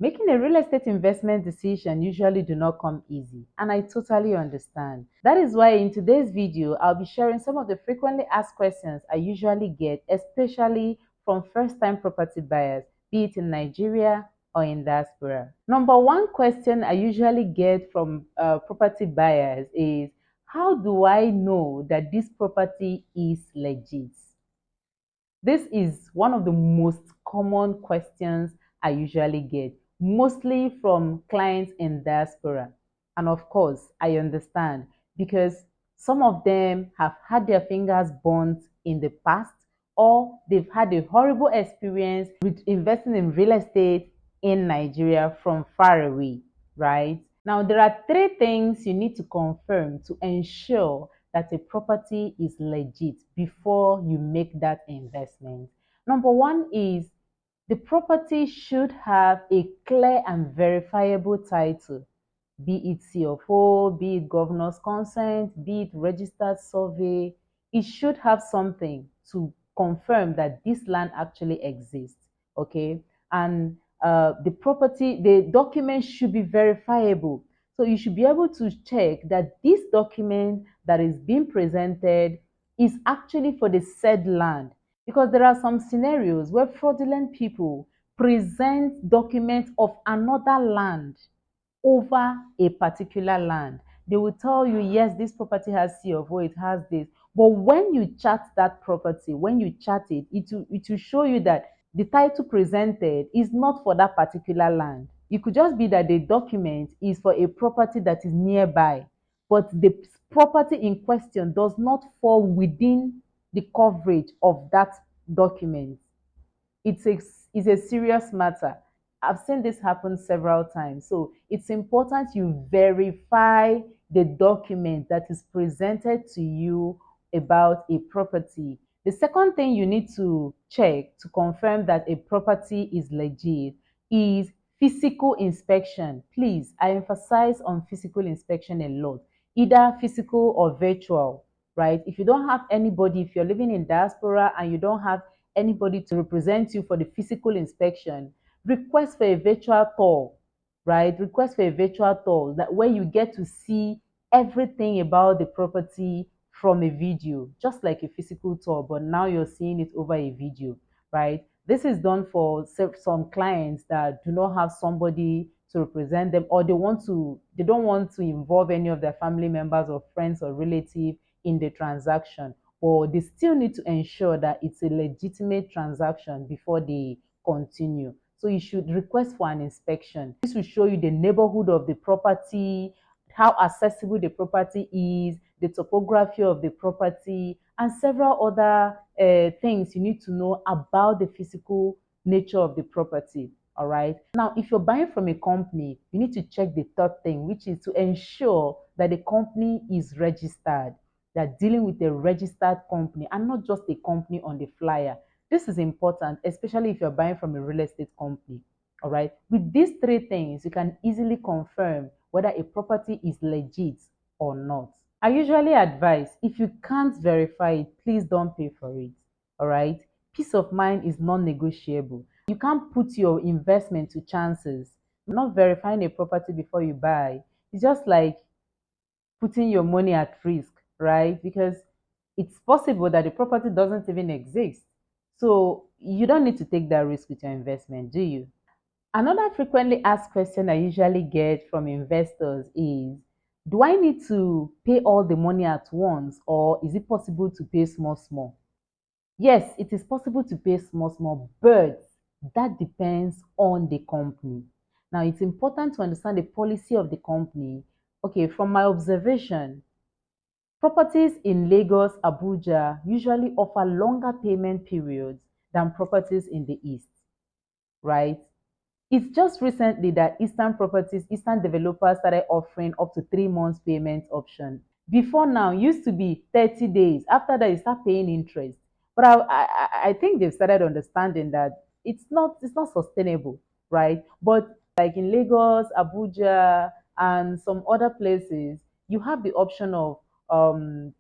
Making a real estate investment decision usually do not come easy, and I totally understand. That is why in today's video, I'll be sharing some of the frequently asked questions I usually get, especially from first-time property buyers, be it in Nigeria or in diaspora. Number one question I usually get from property buyers is, how do I know that this property is legit? This is one of the most common questions I usually get, mostly from clients in diaspora. And of course, I understand because some of them have had their fingers burnt in the past, or they've had a horrible experience with investing in real estate in Nigeria from far away, right? Now, there are three things you need to confirm to ensure that a property is legit before you make that investment. Number one is the property should have a clear and verifiable title, be it CFO, be it governor's consent, be it registered survey. It should have something to confirm that this land actually exists, okay? And the document should be verifiable. So you should be able to check that this document that is being presented is actually for the said land. Because there are some scenarios where fraudulent people present documents of another land over a particular land. They will tell you, yes, this property has CFO, it has this. But when you chart that property, when you chart it, it will show you that the title presented is not for that particular land. It could just be that the document is for a property that is nearby, but the property in question does not fall within the coverage of that document. It's a, it's a serious matter. I've seen this happen several times. So it's important you verify the document that is presented to you about a property. The second thing you need to check to confirm that a property is legit is physical inspection. Please, I emphasize on physical inspection a lot, either physical or virtual, right? If you don't have anybody, if you're living in diaspora and you don't have anybody to represent you for the physical inspection, request for a virtual tour, right? Request for a virtual tour that where you get to see everything about the property from a video, just like a physical tour, but now you're seeing it over a video, right? This is done for some clients that do not have somebody to represent them, or they don't want to involve any of their family members or friends or relatives in the transaction, or they still need to ensure that it's a legitimate transaction before they continue. So you should request for an inspection. This will show you the neighborhood of the property, how accessible the property is, the topography of the property, and several other things you need to know about the physical nature of the property. All right. Now, if you're buying from a company, you need to check the third thing, which is to ensure that the company is registered. They're dealing with a registered company and not just a company on the flyer. This is important, especially if you're buying from a real estate company. All right. With these three things, you can easily confirm whether a property is legit or not. I usually advise, if you can't verify it, please don't pay for it. All right. Peace of mind is non-negotiable. You can't put your investment to chances. Not verifying a property before you buy. It's just like putting your money at risk, right? Because it's possible that the property doesn't even exist. So you don't need to take that risk with your investment, do you? Another frequently asked question I usually get from investors is, do I need to pay all the money at once, or is it possible to pay small, small? Yes, it is possible to pay small, small, but that depends on the company. Now, it's important to understand the policy of the company. Okay, from my observation, properties in Lagos, Abuja usually offer longer payment periods than properties in the East, right? It's just recently that Eastern developers started offering up to 3 months payment option. Before now, used to be 30 days. After that, you start paying interest. But I think they've started understanding that it's not sustainable, right? But like in Lagos, Abuja, and some other places, you have the option of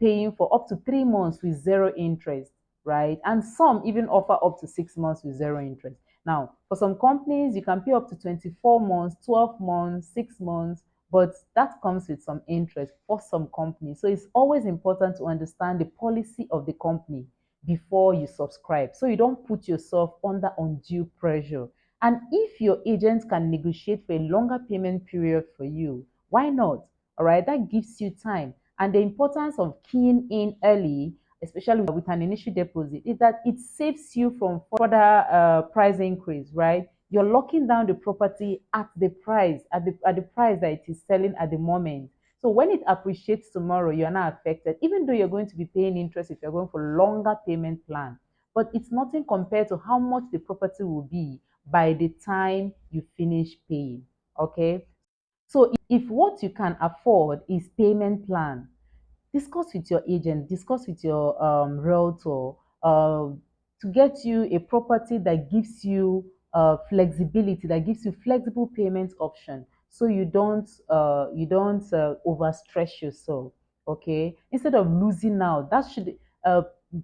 paying for up to 3 months with zero interest, right? And some even offer up to 6 months with zero interest. Now, for some companies, you can pay up to 24 months, 12 months, 6 months, but that comes with some interest for some companies. So it's always important to understand the policy of the company before you subscribe, so you don't put yourself under undue pressure. And if your agent can negotiate for a longer payment period for you, why not? All right, that gives you time. And the importance of keying in early, especially with an initial deposit, is that it saves you from further price increase, right? You're locking down the property at the price, at the price that it is selling at the moment. So when it appreciates tomorrow, you're not affected, even though you're going to be paying interest if you're going for longer payment plan. But it's nothing compared to how much the property will be by the time you finish paying. Okay. So if what you can afford is payment plan, discuss with your agent, discuss with your realtor to get you a property that gives you flexibility, that gives you flexible payment option, so you don't overstress yourself. Okay, instead of losing out, that should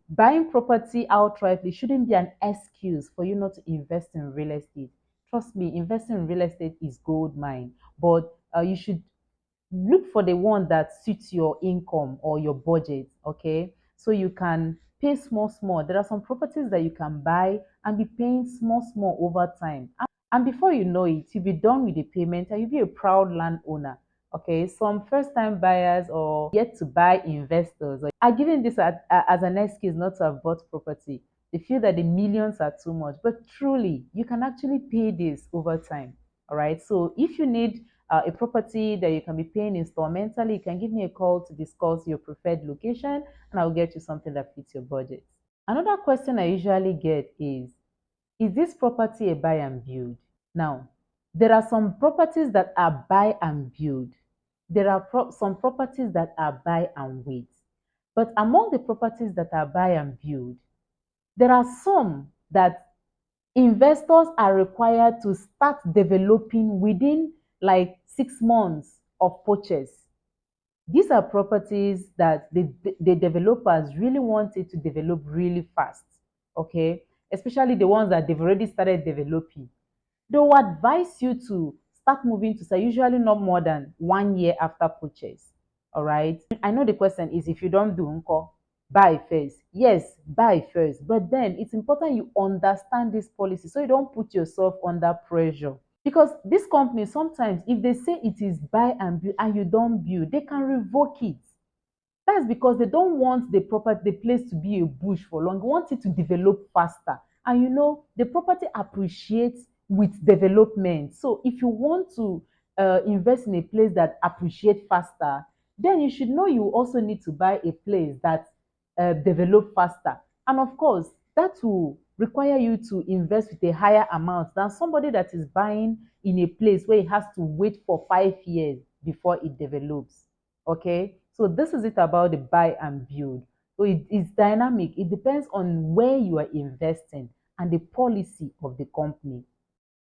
buying property outrightly shouldn't be an excuse for you not to invest in real estate. Trust me, investing in real estate is gold mine, but you should look for the one that suits your income or your budget. Okay, so you can pay small small. There are some properties that you can buy and be paying small small over time, and before you know it, you'll be done with the payment and you'll be a proud landowner. Okay, some first time buyers or yet to buy investors are giving this as an excuse not to have bought property. They feel that the millions are too much, but truly you can actually pay this over time. All right, so if you need a property that you can be paying installmentally, you can give me a call to discuss your preferred location and I'll get you something that fits your budget. Another question I usually get is this property a buy and build? Now, there are some properties that are buy and build. There are some properties that are buy and wait. But among the properties that are buy and build, there are some that investors are required to start developing within like 6 months of purchase. These are properties that the developers really wanted to develop really fast, okay? Especially the ones that they've already started developing. They will advise you to start moving to say usually not more than 1 year after purchase. All right. I know the question is, if you don't do unko, buy first. Yes, buy first. But then it's important you understand this policy so you don't put yourself under pressure. Because this company, sometimes if they say it is buy and build and you don't build, they can revoke it. That's because they don't want the place to be a bush for long. They want it to develop faster. And the property appreciates with development. So if you want to invest in a place that appreciates faster, then you should know you also need to buy a place that develop faster. And of course, that will require you to invest with a higher amount than somebody that is buying in a place where it has to wait for 5 years before it develops. Okay, so this is it about the buy and build. So it is dynamic. It depends on where you are investing and the policy of the company.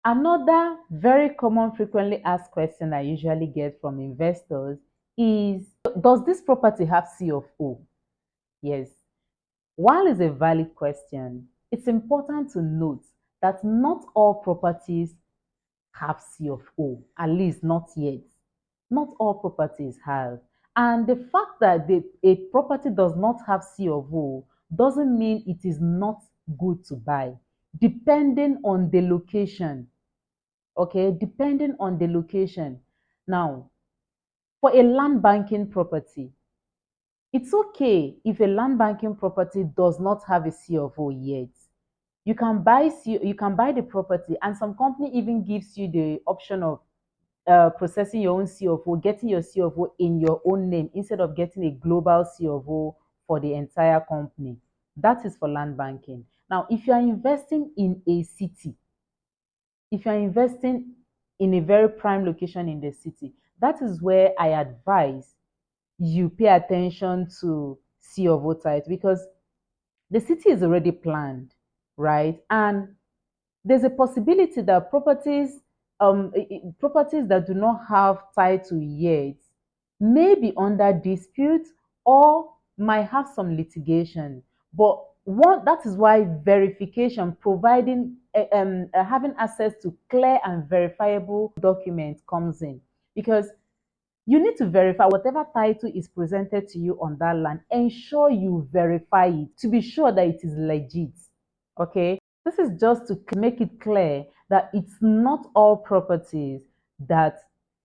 Another very common frequently asked question I usually get from investors is, does this property have C of O? Yes. While it's a valid question, it's important to note that not all properties have C of O, at least not yet. Not all properties have. And the fact that a property does not have C of O doesn't mean it is not good to buy, depending on the location. Okay, depending on the location. Now, for a land banking property, it's okay if a land banking property does not have a C of O yet. You can buy the property, and some company even gives you the option of processing your own C of O, getting your C of O in your own name instead of getting a global C of O for the entire company. That is for land banking. Now, if you are investing in a city, if you're investing in a very prime location in the city, that is where I advise you pay attention to C of O type, because the city is already planned, right? And there's a possibility that properties that do not have title yet may be under dispute or might have some litigation. But that is why verification, providing having access to clear and verifiable documents comes in, because you need to verify whatever title is presented to you on that land. Ensure you verify it to be sure that it is legit. Okay, this is just to make it clear that it's not all properties that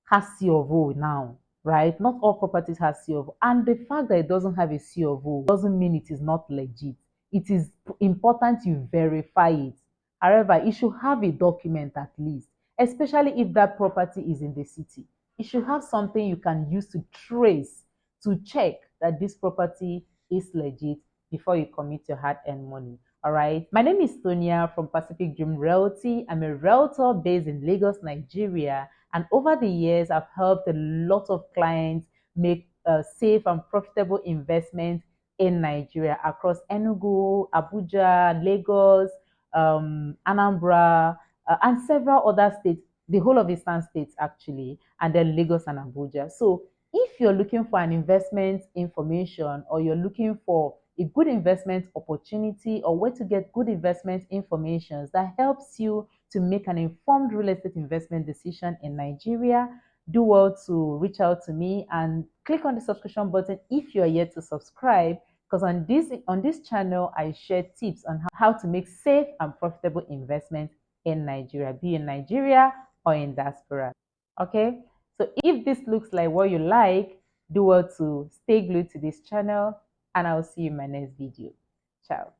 has C of O now, right? Not all properties has C of O, and the fact that it doesn't have a C of O doesn't mean it is not legit. It is important you verify it. However, it should have a document at least, especially if that property is in the city. It should have something you can use to trace, to check that this property is legit before you commit your hard-earned money. All right. My name is Tonia from Pacific Dream Realty. I'm a realtor based in Lagos, Nigeria. And over the years, I've helped a lot of clients make safe and profitable investments in Nigeria across Enugu, Abuja, Lagos, Anambra, and several other states, the whole of Eastern states actually, and then Lagos and Abuja. So if you're looking for an investment information, or you're looking for a good investment opportunity, or where to get good investment information that helps you to make an informed real estate investment decision in Nigeria, do well to reach out to me and click on the subscription button if you're yet to subscribe, because on this channel I share tips on how to make safe and profitable investments in Nigeria, be in Nigeria or in diaspora. Okay, so if this looks like what you like, do well to stay glued to this channel, and I'll see you in my next video. Ciao.